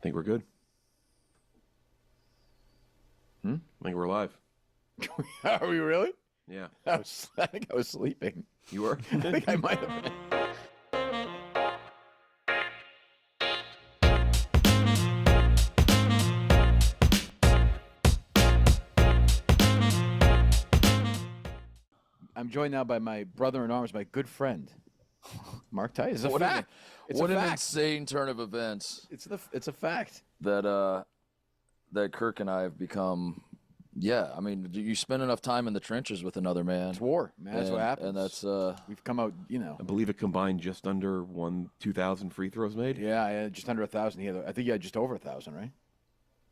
Think we're good. I think we're live. Are we really? Yeah. I think I was sleeping. You were? I think I might have been. I'm joined now by my brother-in-arms, my good friend, Mark Tice. It's a fact. It's What a an fact. insane turn of events It's a fact. that Kirk and I have become. Yeah, I mean, you spend enough time in the trenches with another man. It's war, man. That's what happens. And that's We've come out, I believe it combined just under 2,000 free throws made. Yeah, just under 1,000. I think you had just over 1,000, right?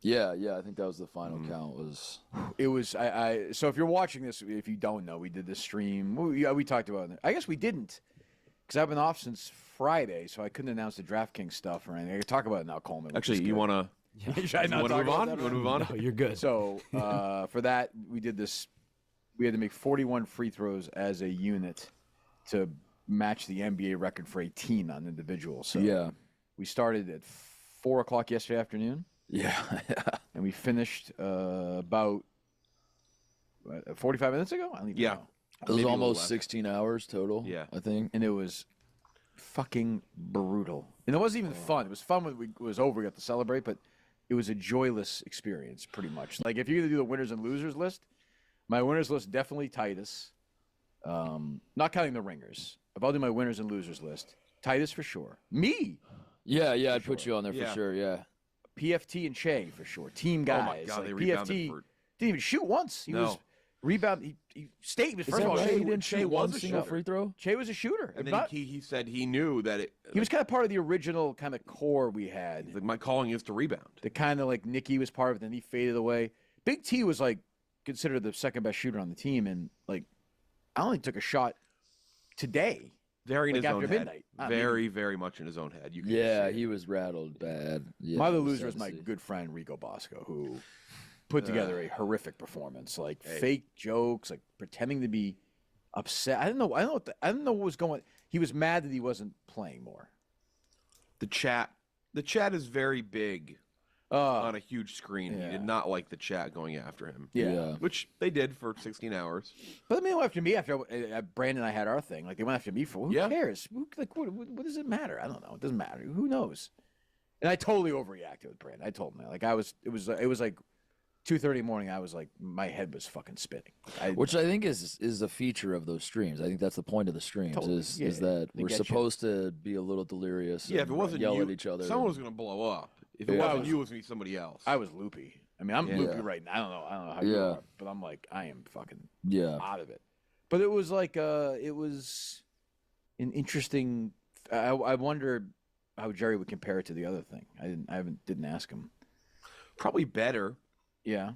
yeah. I think that was the final count. Was It was. So if you're watching this, if you don't know, we did this stream. We talked about it. I guess we didn't, because I've been off since Friday, so I couldn't announce the DraftKings stuff or anything. I can talk about it now, Coleman. Actually, you want to Should I not move talk about on? that? You want to move on? No, you're good. So for that, we did this. We had to make 41 free throws as a unit to match the NBA record for 18 on individuals. So yeah, we started at 4 o'clock yesterday afternoon, yeah. and we finished about 45 minutes ago. I don't even Yeah. know. It was Maybe a little almost less. 16 hours total. Yeah. I think. And it was fucking brutal. And it wasn't even fun. It was fun when it was over. We got to celebrate, but it was a joyless experience, pretty much. Like, if you're going to do the winners and losers list, my winners list, definitely Titus. Not counting the ringers. If I'll do my winners and losers list, Titus for sure. Me, Yeah, I'd put you on there Yeah. for sure. Yeah. PFT and Che for sure. Team Oh guys. my God, Like, they rebounded PFT for... didn't even shoot once. He No. was rebound. He stayed. First Is of that all, right? Che, He didn't Che shoot one was a single shooter. free throw. Che was a shooter. And Not- then he said he knew that he was kind of part of the original kind of core we had. like, my calling is to rebound. The kind of like Nicky was part of it, then he faded away. Big T was like considered the second best shooter on the team, and like I only took a shot today. Very in Like his after own midnight. head. Very, very much in his own head. You can Yeah, see it. he was rattled bad. Yeah, My other it was loser is sad my to see. good friend Rico Bosco, who put together a horrific performance, like fake jokes, like pretending to be upset. I don't know what was going. He was mad that he wasn't playing more. The chat is very big on a huge screen. yeah. He did not like the chat going after him. Yeah. Which they did for 16 hours. But they went after me after Brandon and I had our thing. Like they went after me for who Yeah. cares? What does it matter? I don't know. It doesn't matter. Who knows? And I totally overreacted with Brandon. I told him that. Like it was like 2:30 in the morning. I was like, my head was fucking spinning. Which I think is a feature of those streams. I think that's the point of the streams Totally. is Yeah, that they we're get you. supposed to be a little delirious. Yeah, if it and wasn't yell you, at each other. someone was going to blow up. If it Yeah. wasn't you, it was going to be somebody else. I was loopy. I mean, I'm Yeah. loopy right now. I don't know how you Yeah. are, but I'm like, I am fucking Yeah. out of it. But it was like, it was an interesting. I wonder how Jerry would compare it to the other thing. I didn't ask him. Probably better. Yeah.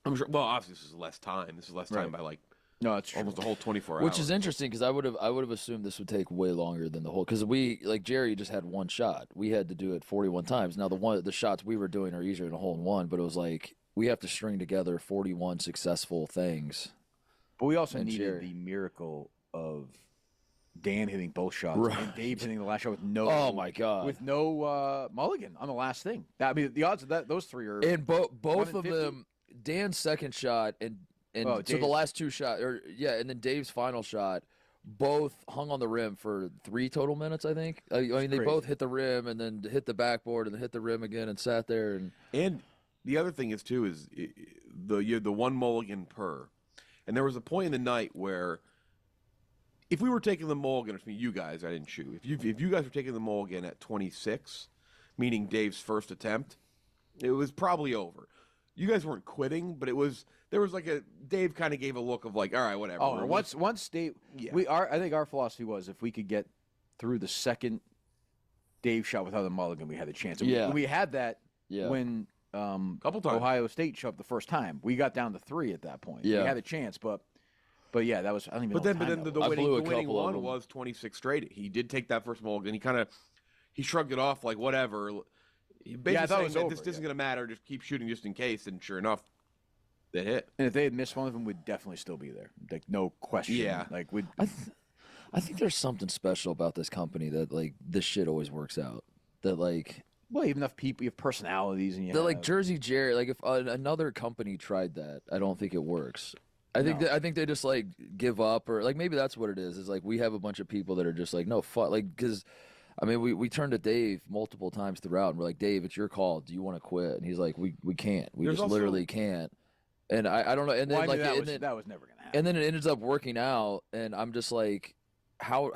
I'm sure. Well, obviously, this is less time. This is less time Right. by like No, it's true. almost a whole 24 hours. Which is interesting because I would have assumed this would take way longer than the whole because we like Jerry just had one shot. We had to do it 41 times. Now the shots we were doing are easier than a hole in one, but it was like we have to string together 41 successful things. But we also And needed Jerry. the miracle of Dan hitting both shots Right. and Dave hitting the last shot with no. Oh, my God. With no mulligan on the last thing. I mean, the odds of those three are. And both 1 in of 50? them, Dan's second shot and Oh, so the Dave's. last two shots, and then Dave's final shot, both hung on the rim for 3 total minutes. I think. I mean, they crazy. both hit the rim and then hit the backboard and then hit the rim again and sat there and. And the other thing is too is you had the one mulligan per, and there was a point in the night where if we were taking the mulligan, I mean you guys, I didn't shoot. If you guys were taking the mulligan at 26, meaning Dave's first attempt, it was probably over. You guys weren't quitting, but there was like Dave kind of gave a look of like, all right, whatever. Oh, once Dave, Yeah. I think our philosophy was if we could get through the second Dave shot without a mulligan, we had a chance. And Yeah. we had that Yeah. when Couple times. Ohio State shot up the first time. We got down to 3 at that point. Yeah. We had a chance, but yeah, that was I don't even. But know then, what time the that was. I blew a winning couple of one them. was 26 straight. He did take that first mulligan. He shrugged it off like whatever. He basically Yeah, I thought it saying was that over, this isn't yeah. going to matter. Just keep shooting just in case. And sure enough, that hit. And if they had missed one of them, we'd definitely still be there. Like no question. Yeah. Like we'd. I think there's something special about this company that like this shit always works out. That like Well, you have enough people, you have personalities, and you They're like have- Jersey Jerry. Like if another company tried that, I don't think it works. I think No. I think they just like give up, or like maybe that's what it is. Is like we have a bunch of people that are just like no fuck, like because. I mean, we turned to Dave multiple times throughout, and we're like, Dave, it's your call. Do you want to quit? And he's like, we can't. We There's just also- literally can't. And I don't know. And then Well, I knew like that was never gonna happen. and then it ends up working out, and I'm just like, how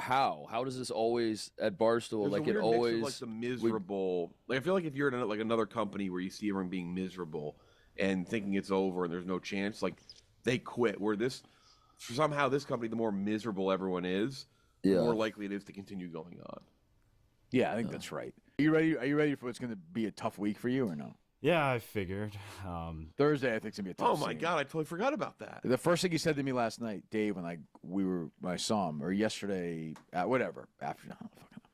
does this always at Barstool There's like a it weird mix of, always like the miserable. Like I feel like if you're in like another company where you see everyone being miserable and thinking it's over and there's no chance, like they quit. Where somehow this company, the more miserable everyone is, the Yeah. more likely it is to continue going on. Yeah, I think that's right. Are you ready? Are you ready for what's going to be a tough week for you or no? Yeah, I figured. Thursday, I think it's gonna be a tough. Oh my scene. god, I totally forgot about that. The first thing he said to me last night, Dave, when I saw him, or yesterday, whatever, after, I don't fucking know.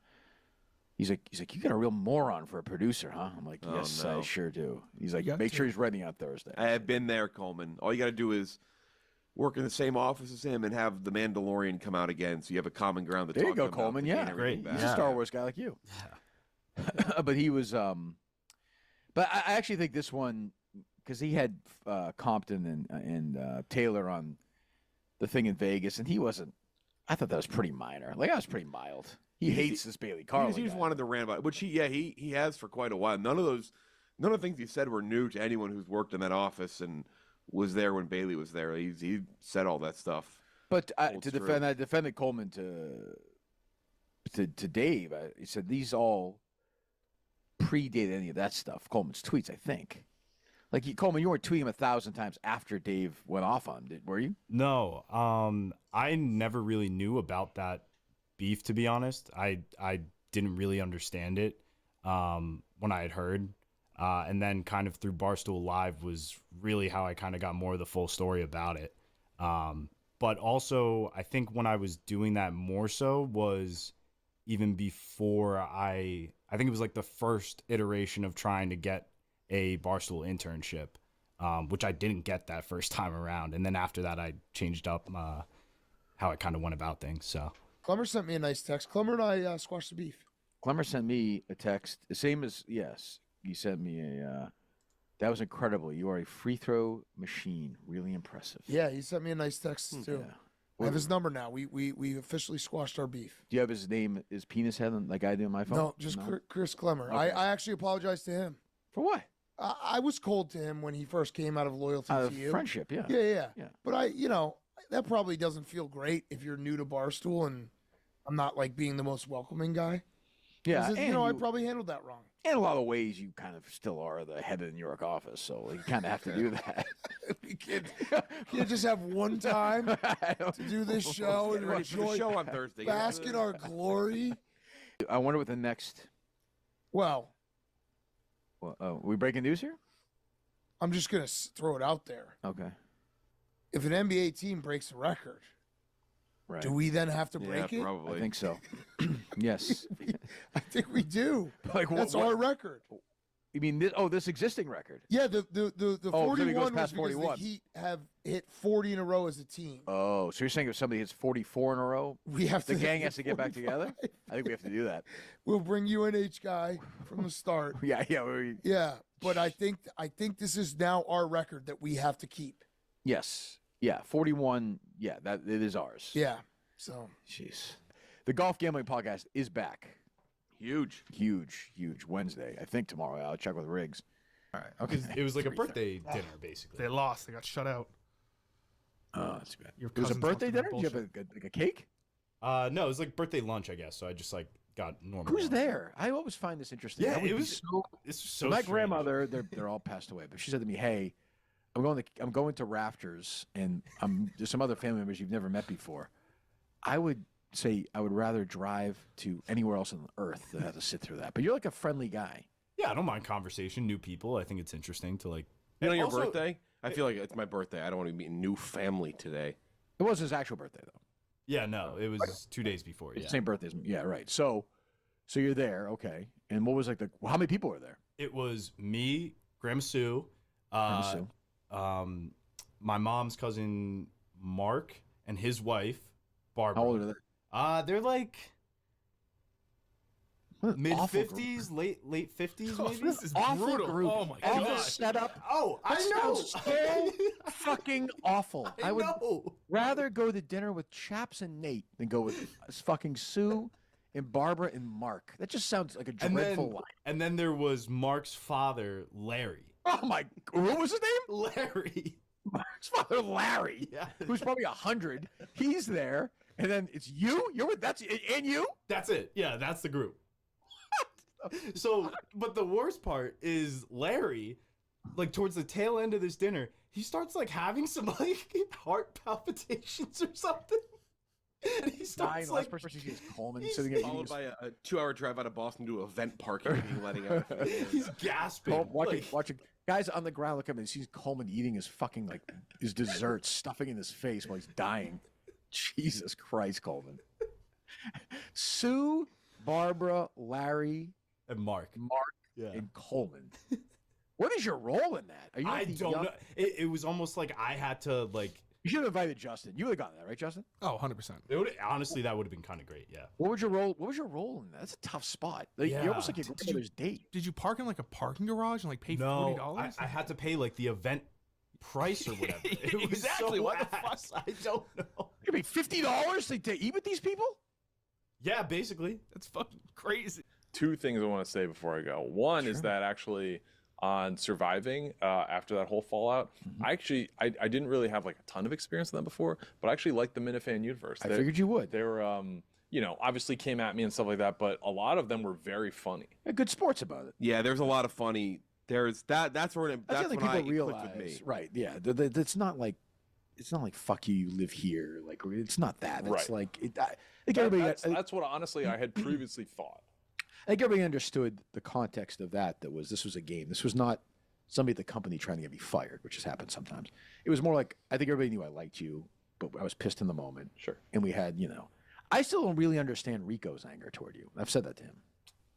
He's like, you got a real moron for a producer, huh? I'm like, Oh, yes, no. I sure do. He's like, You got make to. sure he's ready on Thursday. I have been there, Coleman. All you got to do is work in the same office as him and have the Mandalorian come out again, so you have a common ground to There you talk go, about Coleman. to Yeah, gain everything Great. He's back. a Star Wars guy like you. But he was, but I actually think this one, because he had Compton and Taylor on the thing in Vegas, and he wasn't. I thought that was pretty minor. Like, that was pretty mild. He hates this Bailey Carlin. He just guy. wanted to rant about it, which he has for quite a while. None of the things he said were new to anyone who's worked in that office and was there when Bailey was there. He said all that stuff. But holds to true. defend, I defended Coleman to Dave. He said these all predate any of that stuff. Coleman's tweets, I think. Like Coleman, you weren't tweeting him 1,000 times after Dave went off on him, were you? No, I never really knew about that beef, to be honest. I didn't really understand it when I had heard. And then kind of through Barstool Live was really how I kind of got more of the full story about it. But also, I think when I was doing that more so was even before I think it was like the first iteration of trying to get a Barstool internship, which I didn't get that first time around. And then after that, I changed up how I kind of went about things. So Clemmer sent me a nice text. Clemmer and I squashed the beef. Clemmer sent me a text, the same as, yes, he sent me a, that was incredible. You are a free throw machine. Really impressive. Yeah, he sent me a nice text too. Yeah. I have his number now. We officially squashed our beef. Do you have his name, his penis head, like I do on my phone? No, just Chris Clemmer. Okay. I actually apologize to him. For what? I was cold to him when he first came out of loyalty Out to of you. friendship, yeah. Yeah. Yeah. But that probably doesn't feel great if you're new to Barstool and I'm not like being the most welcoming guy. Yeah, 'Cause, and I probably handled that wrong. in a lot of ways, you kind of still are the head of the New York office, so you kind of have to do that. We can't just have one time to do this show and Ready for the enjoy, show on Thursday. bask in our glory. I wonder what the next. Well, We breaking news here? I'm just gonna throw it out there. Okay, If an NBA team breaks a record, right. do we then have to Yeah, break it? probably. I think so. Yes. I think we do. Like, That's our record. You mean this existing record? Yeah, the Oh, so he 41 goes was past because 41. the Heat have hit 40 in a row as a team. Oh, so you're saying if somebody hits 44 in a row, We have the to gang hit has to get back 45. together? I think we have to do that. We'll bring UNH guy from the start. Yeah. Yeah, but I think this is now our record that we have to keep. Yes. Yeah. 41. Yeah, that it is ours. Yeah. So Jeez. The Golf Gambling Podcast is back. Huge. Huge Wednesday. I think tomorrow. I'll check with Riggs. All right. Okay. it was like a birthday dinner, basically. They lost. They got shut out. Oh, that's bad. Your It was a cousin birthday talked dinner? about Did you have a cake? No, it was like birthday lunch, I guess. So I just like got normal. Who's lunch. there? I always find this interesting. Yeah, That would it be was so. It's So so my strange. grandmother, they're all passed away, but she said to me, "Hey, I'm going to Rafters, and there's some other family members you've never met before. I would say I would rather drive to anywhere else on earth than have to sit through that. But you're like a friendly guy. Yeah, I don't mind conversation, new people. I think it's interesting to like. You know, and your also- birthday? I feel like it's my birthday. I don't want to meet a new family today. It wasn't his actual birthday though. Yeah, no, it was 2 days before. It's Yeah, the same birthday as me. Yeah, right. So you're there, okay? And what was like how many people were there? it was me, Grandma Sue, Grandma Sue. my mom's cousin Mark, and his wife Barbara. How old are they? They're like What an mid awful group. 50s, late 50s, Oh, maybe. this is Awful brutal. group. Oh my Awful god. setup. Oh, I That know. sounds so fucking awful. I would know. rather go to dinner with Chaps and Nate than go with fucking Sue and Barbara and Mark. That just sounds like a dreadful life. And then there was Mark's father, Larry. Oh my! What was his name? Larry. Mark's father, Larry, Yeah. who's probably 100. He's there, and then it's you. You're with and you. That's it. Yeah, that's the group. So, but the worst part is Larry, like towards the tail end of this dinner, he starts like having some like heart palpitations or something. And he Dying. starts The like last person you see is Coleman sitting at Followed by a 2-hour drive out of Boston to event parking and being letting out. he's gasping. watching, like, watching guys on the ground look at him and sees Coleman eating his fucking like his desserts, stuffing in his face while he's dying. Jesus Christ, Coleman. Sue, Barbara, Larry, and Mark. Yeah. and Coleman. What is your role in that? Are you I like the don't young- know. It was almost like I had to like. You should have invited Justin. You would have gotten that, right, Justin? Oh, 100%. It would honestly that would have been kind of great. Yeah. What was your role? What was your role in that? That's a tough spot. Like, You're almost Yeah. like your grandmother's date. Did you park in like a parking garage and like pay No, $40? I had to pay like the event price or whatever. It was Exactly, So what the fuck? ass. I don't know. You pay $50 to eat with these people? Yeah, basically. That's fucking crazy. Two things I want to say before I go. One is that actually on surviving after that whole fallout, I didn't really have like a ton of experience in that before, but I actually liked the Minifan universe. I figured you would. They were, obviously came at me and stuff like that, but a lot of them were very funny. They're good sports about it. Yeah, there's a lot of funny. There's that. That's where That's that's the when thing people it clicked with me. realize, right? Yeah, it's not like fuck you, you live here. Like it's not that. It's Right. like I think everybody. That's what honestly I had previously thought. I think everybody understood the context of that. This was a game. This was not somebody at the company trying to get me fired, which has happened sometimes. It was more like I think everybody knew I liked you, but I was pissed in the moment. Sure. And we had, I still don't really understand Rico's anger toward you. I've said that to him.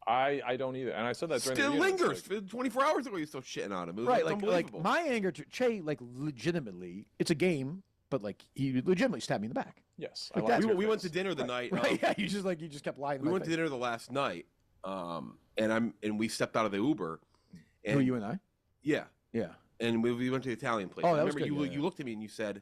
I don't either, and I said that during Still the meeting, it's lingers. 24 hours ago, you're still shitting on him. It was Right, like, like unbelievable. my anger to Che, like legitimately, it's a game, but like he legitimately stabbed me in the back. yes, Like I that. liked your we went face. to dinner the night. Right? Yeah, you just kept lying. We went to dinner the last night, and we stepped out of the Uber. And Who, you and I? Yeah, Yeah. and we went to the Italian place. Oh, I that was remember good, you yeah. looked at me and you said,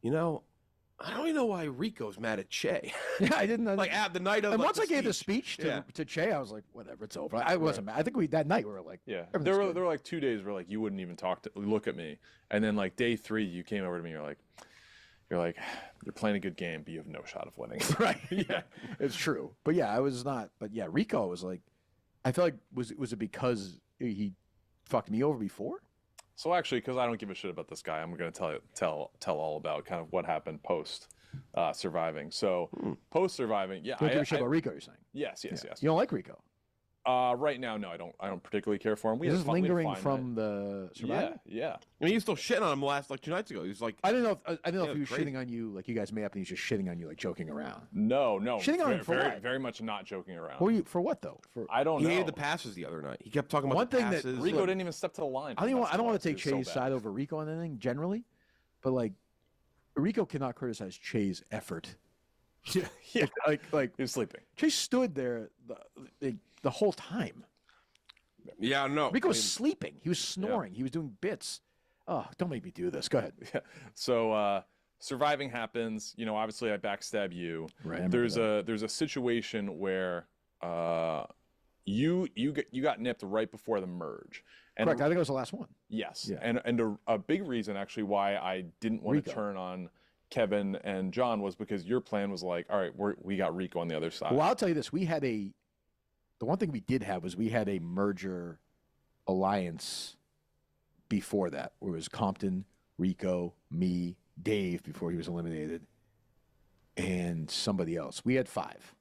I don't even know why Rico's mad at Che. Yeah, I didn't. Like at the night of. And like, once I gave the speech Yeah. to Che, I was like, whatever, it's over. I wasn't mad. I think that night we were like, Yeah, everything's good. there were like 2 days where like you wouldn't even look at me, and then like day 3 you came over to me. You're like, you're playing a good game, but you have no shot of winning. Right. Yeah, it's true. But yeah, I was not. But yeah, Rico was like, I feel like was it because he fucked me over before? So actually, because I don't give a shit about this guy, I'm going to tell all about kind of what happened post surviving. So post surviving, yeah, You don't give a shit about Rico, you're saying? yes. You don't like Rico? Right now, no, I don't particularly care for him. We Is had this fun- we had lingering fun from night. the surviving? Yeah. I mean, he was still shitting on him last 2 nights ago. He was like, I don't know if Yeah, he was crazy. shitting on you, like you guys made up, and he's just shitting on you, like joking around. No, Shitting on him for very, what? very much not joking around. Who are you for? What though? For I don't he know. hated the passes the other night. He kept talking about One the thing that passes. Rico didn't even step to the line. I don't want to take It was so Che's bad. side over Rico on anything generally, but like Rico cannot criticize Che's effort. Yeah, Like he was sleeping. Che stood there the whole time. Yeah, no. Rico was sleeping. He was snoring. He was doing bits. Oh, don't make me do this. Go ahead. So surviving happens. Obviously I backstab you. Right, I remember There's a situation where you got nipped right before the merge. And Correct. I think it was the last one. yes. Yeah. And a big reason actually why I didn't want to Rico. turn on Kevin and John was because your plan was like, all right, we got Rico on the other side. Well, I'll tell you this: the one thing we did have was we had a merger alliance before that, where it was Compton, Rico, me, Dave before he was eliminated, and somebody else. We had 5.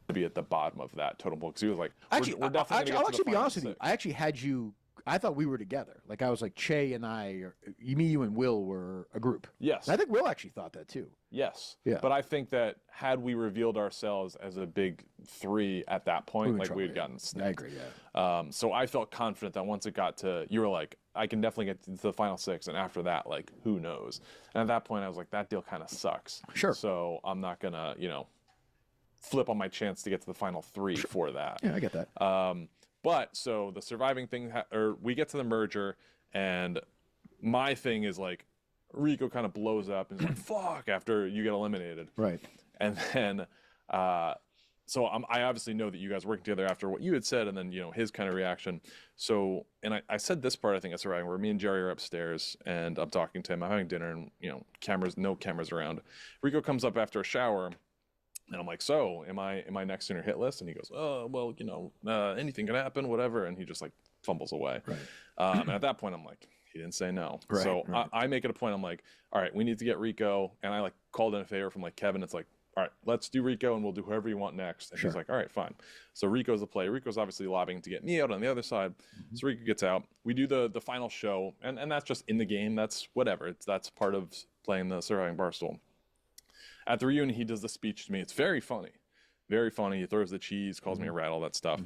To be at the bottom of that totem pole because he was like, Actually, we're definitely I'll gonna get to actually the be honest with final you. six. I actually had you. I thought we were together. Like I was like Che and I, or me, you, and Will were a group. Yes. And I think Will actually thought that too. Yes. Yeah. But I think that had we revealed ourselves as a big 3 at that point, We were in like trouble, we had yeah. gotten I sniped. agree. Yeah. So I felt confident that once it got to, you were like, I can definitely get to the final 6, and after that, like, who knows? And at that point, I was like, that deal kind of sucks. Sure. So I'm not gonna, flip on my chance to get to the final 3 for that. Yeah, I get that. But so the surviving thing, or we get to the merger, and my thing is like, Rico kind of blows up and is like, fuck, after you get eliminated. Right. And then, so I obviously know that you guys working together after what you had said, and then, his kind of reaction. So, and I said this part, I think, at Surviving, where me and Jerry are upstairs, and I'm talking to him, I'm having dinner, and, no cameras around. Rico comes up after a shower, and I'm like, so, am I next in your hit list? And he goes, oh, well, anything can happen, whatever. And he just, like, fumbles away. Right. And at that point, I'm like, he didn't say no. Right, So right. I make it a point, I'm like, all right, we need to get Rico. And I, like, called in a favor from, like, Kevin. It's like, all right, let's do Rico, and we'll do whoever you want next. And he's like, all right, fine. So Rico's the play. Rico's obviously lobbying to get me out on the other side. So Rico gets out. We do the final show, and that's just in the game. That's whatever. That's part of playing the Surviving Barstool. At the reunion, he does the speech to me. It's very funny. Very funny. He throws the cheese, calls me a rat, all that stuff.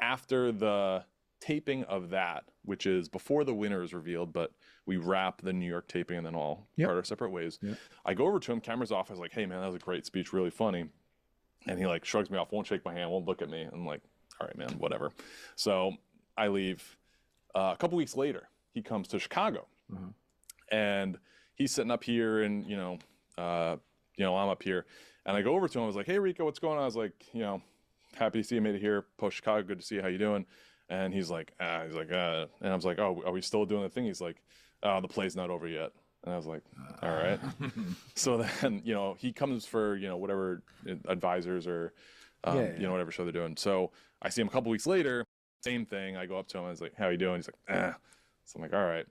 After the taping of that, which is before the winner is revealed, but we wrap the New York taping and then all part our separate ways. I go over to him, camera's off. I was like, hey, man, that was a great speech, really funny. And he, like, shrugs me off, won't shake my hand, won't look at me. I'm like, all right, man, whatever. So I leave. A couple weeks later, he comes to Chicago. And he's sitting up here, and, I'm up here. And I go over to him. I was like, hey, Rico, what's going on? I was like, happy to see you made it here. Post Chicago, good to see you. How you doing? And he's like, and I was like, oh, are we still doing the thing? He's like, oh, the play's not over yet. And I was like, all right. So then, he comes for, whatever advisors or, whatever show they're doing. So I see him a couple weeks later, same thing. I go up to him. I was like, how you doing? He's like, eh. So I'm like, all right.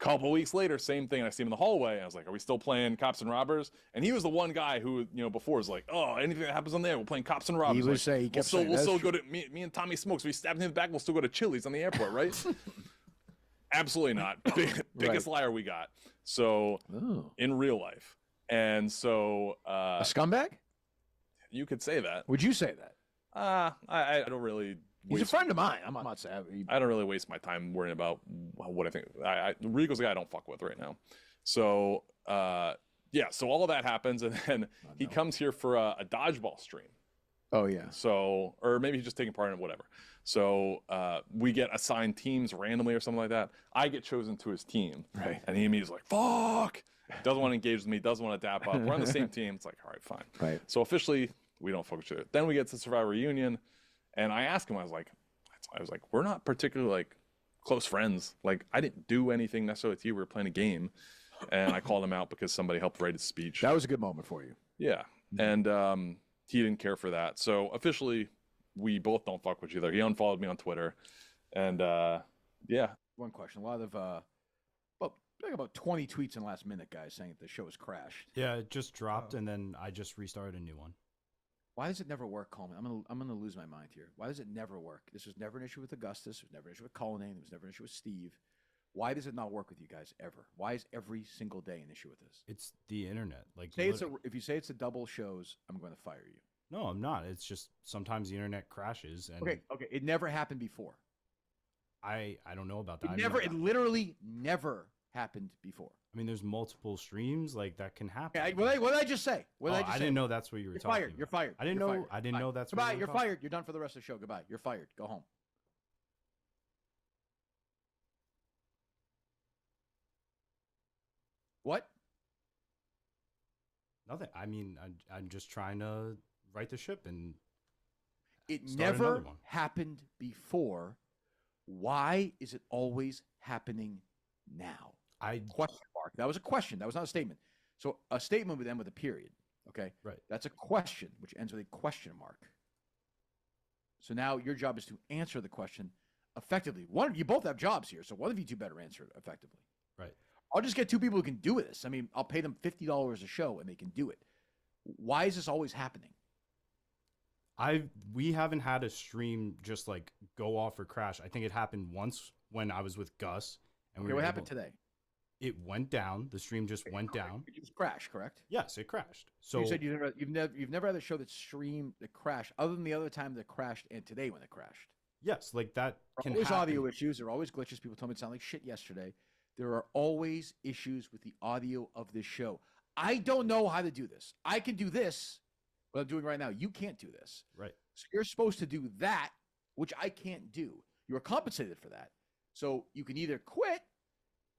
Couple weeks later, same thing. I see him in the hallway. I was like, are we still playing Cops and Robbers? And he was the one guy who, before was like, oh, anything that happens on there, we're playing Cops and Robbers. He would like, say, he kept saying, we'll "That's still true." go to, me and Tommy Smokes, we stabbed him in the back, we'll still go to Chili's on the airport, right? Absolutely not. Biggest liar we got. So, in real life. And so. A scumbag? You could say that. Would you say that? I don't really. He's a friend of mine. I'm not saying. I don't really waste my time worrying about what I think. Rico's a guy I don't fuck with right now. So, so all of that happens, and then he comes here for a dodgeball stream. Oh, yeah. So, or maybe he's just taking part in it, whatever. So, we get assigned teams randomly or something like that. I get chosen to his team. Right. And he immediately is like, fuck! Doesn't want to engage with me, doesn't want to dap up. We're on the same team. It's like, all right, fine. Right. So, officially, we don't fuck with each other. Then we get to Survivor Reunion. And I asked him, I was like, we're not particularly, like, close friends. Like, I didn't do anything necessarily with you. We were playing a game. And I called him out because somebody helped write his speech. That was a good moment for you. Yeah. And he didn't care for that. So, officially, we both don't fuck with each other. He unfollowed me on Twitter. And, yeah. One question. A lot of, about 20 tweets in the last minute, guys, saying that the show has crashed. Yeah, it just dropped, and then I just restarted a new one. Why does it never work, Coleman? I'm gonna lose my mind here. Why does it never work? This was never an issue with Augustus. It was never an issue with Coleman. It was never an issue with Steve. Why does it not work with you guys ever? Why is every single day an issue with this? It's the internet. Like, if you say it's a double shows, I'm going to fire you. No, I'm not. It's just sometimes the internet crashes. And Okay. It never happened before. I don't know about that. It literally never happened before. I mean, there's multiple streams like that can happen. Okay, what did I just say? I didn't know that's what you were talking about. You're fired. I didn't You're know. fired. I didn't know that's. Goodbye. What You're fired. You're done for the rest of the show. Goodbye. You're fired. Go home. What? Nothing. I mean, I'm just trying to right the ship, and it start never another one. happened before. Why is it always happening now? Question mark. That was a question. That was not a statement. So a statement would end with a period. Okay. Right. That's a question, which ends with a question mark. So now your job is to answer the question effectively. You both have jobs here, so one of you two better answer it effectively. Right. I'll just get two people who can do this. I mean, I'll pay them $50 a show and they can do it. Why is this always happening? We haven't had a stream just like go off or crash. I think it happened once when I was with Gus. And What happened today? It went down. The stream just went down. It just crashed, correct? Yes, it crashed. So you said you've never had a show that streamed that crashed, other than the other time that crashed and today when it crashed. Yes, like that can always happen. audio issues. There are always glitches. People told me it sounded like shit yesterday. There are always issues with the audio of this show. I don't know how to do this. I can do this, what I'm doing right now. You can't do this. Right. So you're supposed to do that, which I can't do. You're compensated for that. So you can either quit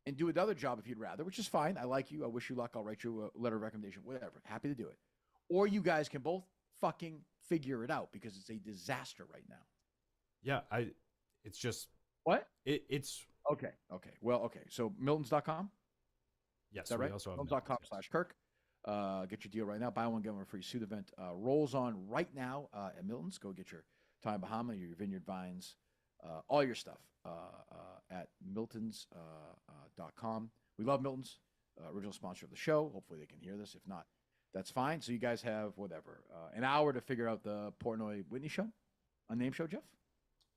and do another job if you'd rather, which is fine. I like you. I wish you luck. I'll write you a letter of recommendation, whatever. Happy to do it. Or you guys can both fucking figure it out because it's a disaster right now. Yeah, it's just What? it's Okay. Well, okay. So Milton's.com? yes. Is that we right? also have Miltons.com/Kirk. Get your deal right now. Buy one, get one free suit event. Rolls on right now at Milton's. Go get your Tommy Bahama, your Vineyard Vines, all your stuff at Miltons.com. We love Milton's, original sponsor of the show. Hopefully they can hear this. If not, that's fine. So you guys have whatever, an hour to figure out the Portnoy Whitney show, unnamed show, Jeff?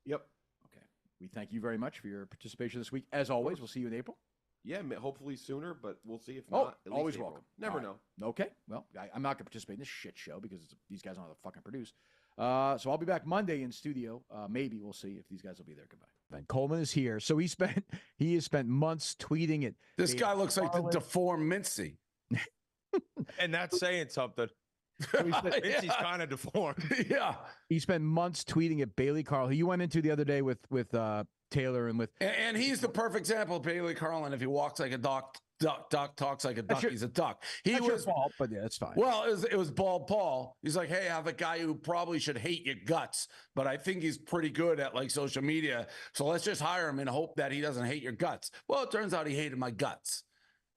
Yep. Okay. We thank you very much for your participation this week. As always, we'll see you in April. Yeah, hopefully sooner, but we'll see if Oh, not. At least always April. welcome. Never All know. right. Okay. Well, I'm not going to participate in this shit show because these guys don't know how to fucking produce. So I'll be back Monday in studio. Maybe we'll see if these guys will be there. Goodbye. And Coleman is here. So he has spent months tweeting it. This guy looks like the deformed Mincy. And that's saying something. Mincy's kind of deformed. Yeah. He spent months tweeting at Bailey Carl, who you went into the other day with Taylor and with. And he's the perfect example of Bailey Carlin. If he walks like a duck talks like a duck, he's a duck. He was fault, but yeah, it's fine. Well, it was Bald Paul. He's like, hey, I have a guy who probably should hate your guts, but I think he's pretty good at like social media. So let's just hire him and hope that he doesn't hate your guts. Well, it turns out he hated my guts.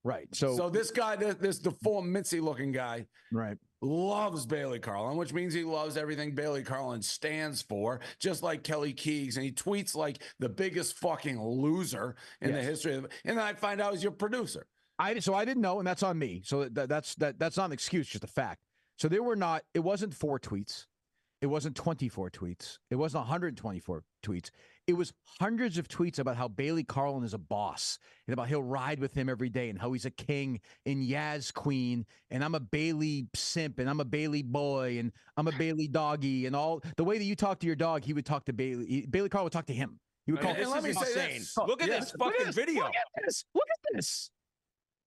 Right. So this guy, this deformed Mincy looking guy, right, loves Bailey Carlin, which means he loves everything Bailey Carlin stands for, just like Kelly Keegs. And he tweets like the biggest fucking loser in the history of. And then I find out he's your producer. So I didn't know, and that's on me. So that's not an excuse, just a fact. So it wasn't 4 tweets. It wasn't 24 tweets. It wasn't 124 tweets. It was hundreds of tweets about how Bailey Carlin is a boss and about he'll ride with him every day and how he's a king and Yaz queen and I'm a Bailey simp and I'm a Bailey boy and I'm a Bailey doggy and all. The way that you talk to your dog, he would talk to Bailey. Bailey Carlin would talk to him. He would call. This is insane. Look at this fucking video. Look at this.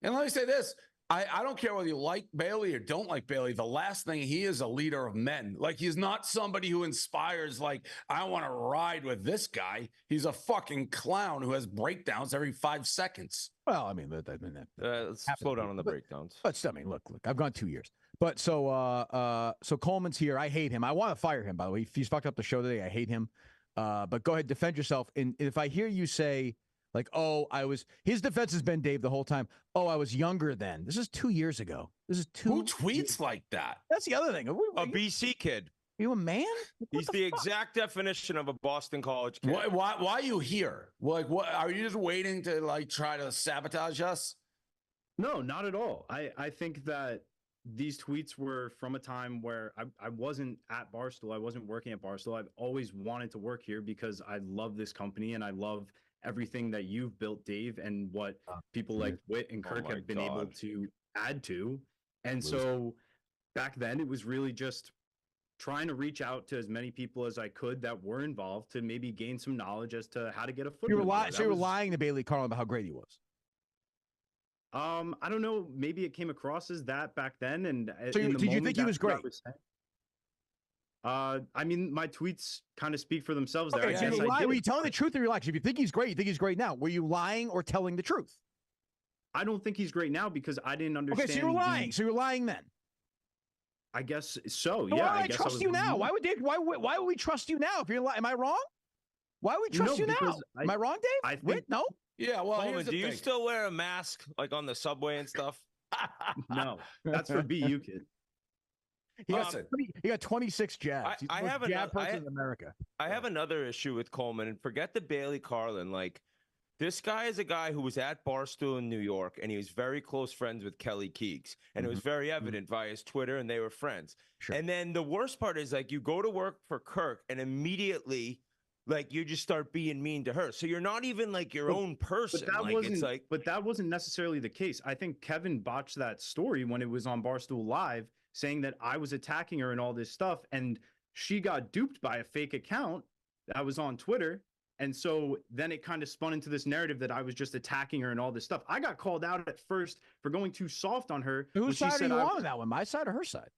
And let me say this. I don't care whether you like Bailey or don't like Bailey. The last thing, he is a leader of men. Like, he's not somebody who inspires, like, I want to ride with this guy. He's a fucking clown who has breakdowns every 5 seconds. Well, I mean, let's slow down on the breakdowns. But I mean, look, I've gone 2 years. But so Coleman's here. I hate him. I want to fire him, by the way. He's fucked up the show today. I hate him. But go ahead, defend yourself. And if I hear you say, like, his defense has been, Dave, the whole time. Oh, I was younger then. This is 2 years ago. This is Who tweets like that? That's the other thing. A BC kid. Are you a man? He's the exact definition of a Boston College kid. Why are you here? Like, what are you just waiting to like try to sabotage us? No, not at all. I think that these tweets were from a time where I wasn't at Barstool. I wasn't working at Barstool. I've always wanted to work here because I love this company and I love everything that you've built, Dave, and what people like Whit and Kirk have been able to add to. And so back then it was really just trying to reach out to as many people as I could that were involved to maybe gain some knowledge as to how to get a foot. You were lying to Bailey Carlin about how great he was. I don't know. Maybe it came across as that back then. And so did you think he was great? I mean, my tweets kind of speak for themselves. Okay, there. Were you telling the truth or you're lying? If you think he's great, you think he's great now. Were you lying or telling the truth? I don't think he's great now because I didn't understand. Okay, so you were lying. So you were lying then. I guess so. Yeah. Why would I trust you now? Why would we trust you now? If you're lying, am I wrong? Why would we trust you now? Am I wrong, Dave? Wait, no. Yeah. Well, Coleman, do you still wear a mask like on the subway and stuff? No, that's for BU kid. He got 26 jabs. He's the most jab person in America. I have another issue with Coleman, and forget the Bailey Carlin. Like, this guy is a guy who was at Barstool in New York, and he was very close friends with Kelly Keegs, and it was very evident via his Twitter, and they were friends. Sure. And then the worst part is, like, you go to work for Kirk, and immediately, like, you just start being mean to her. So you're not even like your own person. But that wasn't necessarily the case. I think Kevin botched that story when it was on Barstool Live, saying that I was attacking her and all this stuff, and she got duped by a fake account that was on Twitter. And so then it kind of spun into this narrative that I was just attacking her and all this stuff. I got called out at first for going too soft on her. Whose side are you on that one? My side or her side?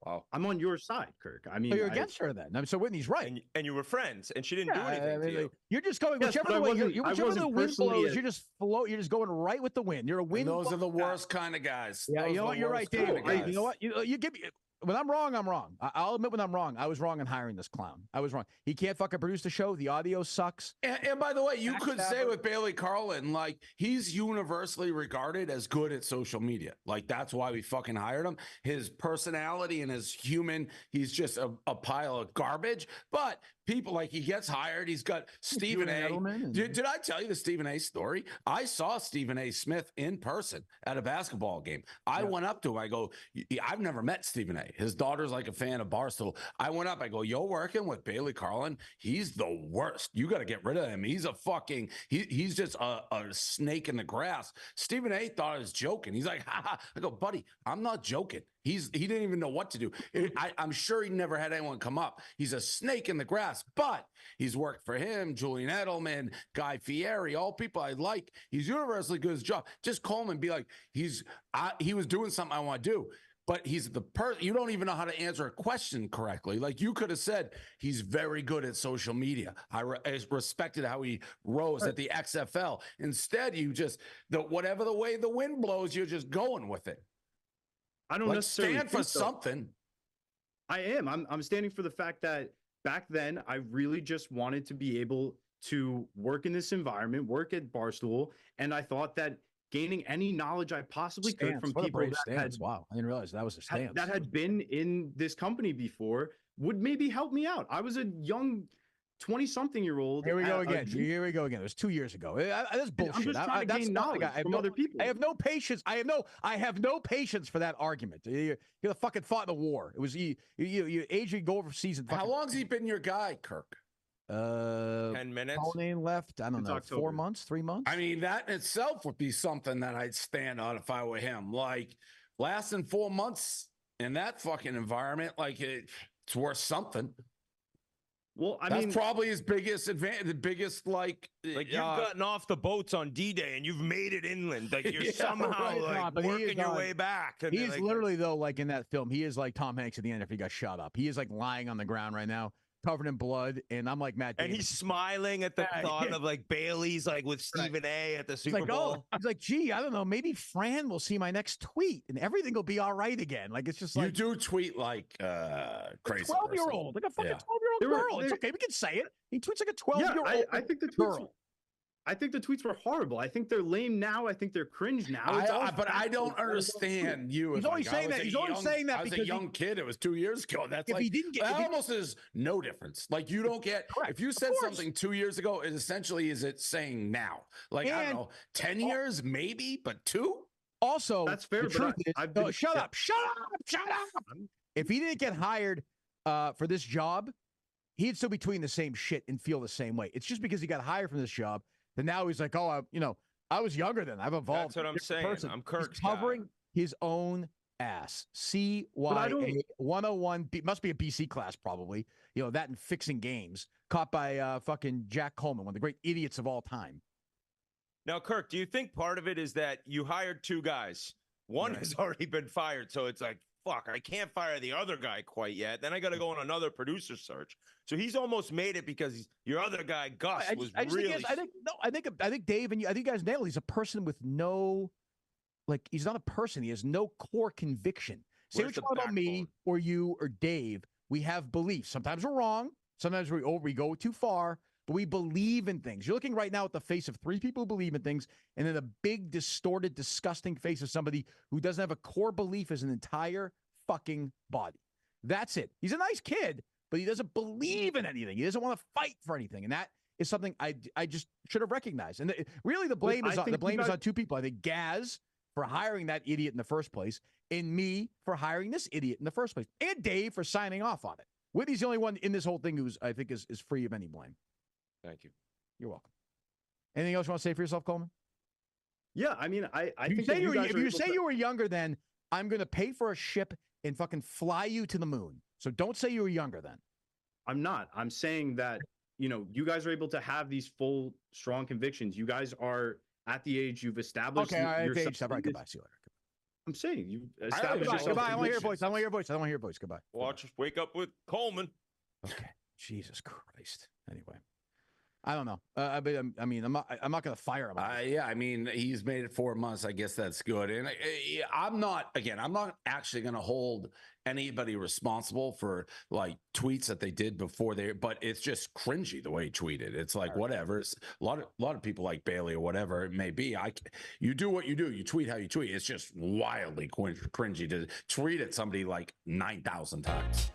Wow. I'm on your side, Kirk. I mean, you're against her then. I mean, so Whitney's right. And you were friends, and she didn't do anything to you. You're just going whichever way. Whichever the wind blows, you're just float. You're just going right with the wind. You're a wind. And those are the worst kind of guys. Yeah, those you know what? You're right, Dave. You know what? You give me. When I'm wrong, I'm wrong. I'll admit when I'm wrong. I was wrong in hiring this clown. I was wrong. He can't fucking produce the show. The audio sucks. And by the way, you could say with Bailey Carlin, like, he's universally regarded as good at social media. Like, that's why we fucking hired him. His personality and his human, he's just a pile of garbage. But people, like, he gets hired. He's got Stephen A. Did I tell you the Stephen A. story? I saw Stephen A. Smith in person at a basketball game. I went up to him. I go, I've never met Stephen A. His daughter's like a fan of Barstool. I went up. I go, you're working with Bailey Carlin? He's the worst. You got to get rid of him. He's a fucking, he's just a snake in the grass. Stephen A. thought I was joking. He's like, ha ha. I go, buddy, I'm not joking. He didn't even know what to do. I'm sure he never had anyone come up. He's a snake in the grass, but he's worked for him, Julian Edelman, Guy Fieri, all people I like. He's universally good at his job. Just call him and be like, he was doing something I want to do. But he's the person, you don't even know how to answer a question correctly. Like, you could have said, he's very good at social media. I respected how he rose at the XFL. Instead, you just, whatever the way the wind blows, you're just going with it. I don't necessarily stand for something. I am. I'm standing for the fact that back then, I really just wanted to be able to work in this environment, work at Barstool. And I thought that gaining any knowledge I possibly could from people that had, wow, I didn't realize that was a stance. that had been in this company before would maybe help me out. I was a young 20-something-year-old. Here we go again. Here we go again. It was 2 years ago. That's bullshit. I'm just trying to gain knowledge from other people. I have no patience. I have no patience for that argument. You're the fucking fought in the war. It was you Adrian go overseas and How long's he been your guy, Kirk? 10 minutes. Coleman left. I don't know. October. 4 months, 3 months. I mean, that in itself would be something that I'd stand on if I were him. Like, lasting 4 months in that fucking environment, like, it's worth something. Well, I That's mean, probably his biggest advantage, the biggest, like you've gotten off the boats on D-Day and you've made it inland. Like, you're somehow working your way back. And he is literally, though, like in that film, he is like Tom Hanks at the end after he got shot up. He is like lying on the ground right now, covered in blood, and I'm like Matt Damon. And he's smiling at the thought of like Bailey's like with Stephen A. at the Super Bowl. He's like, gee, I don't know, maybe Fran will see my next tweet and everything will be all right again. Like, it's just like, you do tweet like crazy. 12-year-old, like a fucking 12-year-old girl. It's okay, we can say it. He tweets like a 12-year-old. Yeah, I think the tweets. I think the tweets were horrible. I think they're lame now. I think they're cringe now. But I don't understand you. He's always saying that. He's always saying that I was because a young kid. It was 2 years ago. That's if like, he didn't get, that almost is no difference. Like, you don't get, if you said something 2 years ago, it essentially is it saying now. Like, I don't know, 10 years maybe, but 2? Also, that's fair. The truth is, shut up. If he didn't get hired for this job, he'd still be tweeting the same shit and feel the same way. It's just because he got hired from this job that now he's like, oh, I was younger then. I've evolved. That's what I'm saying. Person. I'm Kirk's covering his own ass. CYA 101 must be a BC class probably. That and fixing games. Caught by fucking Jack Coleman, one of the great idiots of all time. Now, Kirk, do you think part of it is that you hired 2 guys? One has already been fired, so it's like, fuck, I can't fire the other guy quite yet. Then I got to go on another producer search. So he's almost made it because your other guy, Gus, was really. I think Dave and you. I think you guys nailed it. He's a person with no, he's not a person. He has no core conviction. Say what you want about me or you or Dave. We have beliefs. Sometimes we're wrong. Sometimes we go too far. But we believe in things. You're looking right now at the face of 3 people who believe in things, and then a big, distorted, disgusting face of somebody who doesn't have a core belief as an entire fucking body. That's it. He's a nice kid, but he doesn't believe in anything. He doesn't want to fight for anything, and that is something I just should have recognized. And really, the blame is on 2 people. I think Gaz for hiring that idiot in the first place, and me for hiring this idiot in the first place, and Dave for signing off on it. Whitney's the only one in this whole thing who's I think is free of any blame. Thank you. You're welcome. Anything else you want to say for yourself, Coleman? Yeah, I mean, I think if you say you were younger then, I'm going to pay for a ship and fucking fly you to the moon. So don't say you were younger then. I'm not. I'm saying that, you know, you guys are able to have these full, strong convictions. You guys are at the age you've established. Okay, all right, yourself Paige, stop. All right, in this- goodbye. See you later. I'm saying you already established know. yourself. Goodbye. I want to hear your convictions. voice. I want to hear your voice. I don't want to hear your voice. Goodbye. Watch, wake up with Coleman. Okay. Jesus Christ. Anyway, I don't know. I mean, I'm not going to fire him. Yeah, I mean, he's made it 4 months. I guess that's good. And I'm not actually going to hold anybody responsible for like tweets that they did before but it's just cringy the way he tweeted. It's like, whatever. It's a lot of people like Bailey or whatever it may be. You do what you do. You tweet how you tweet. It's just wildly cringy to tweet at somebody like 9,000 times.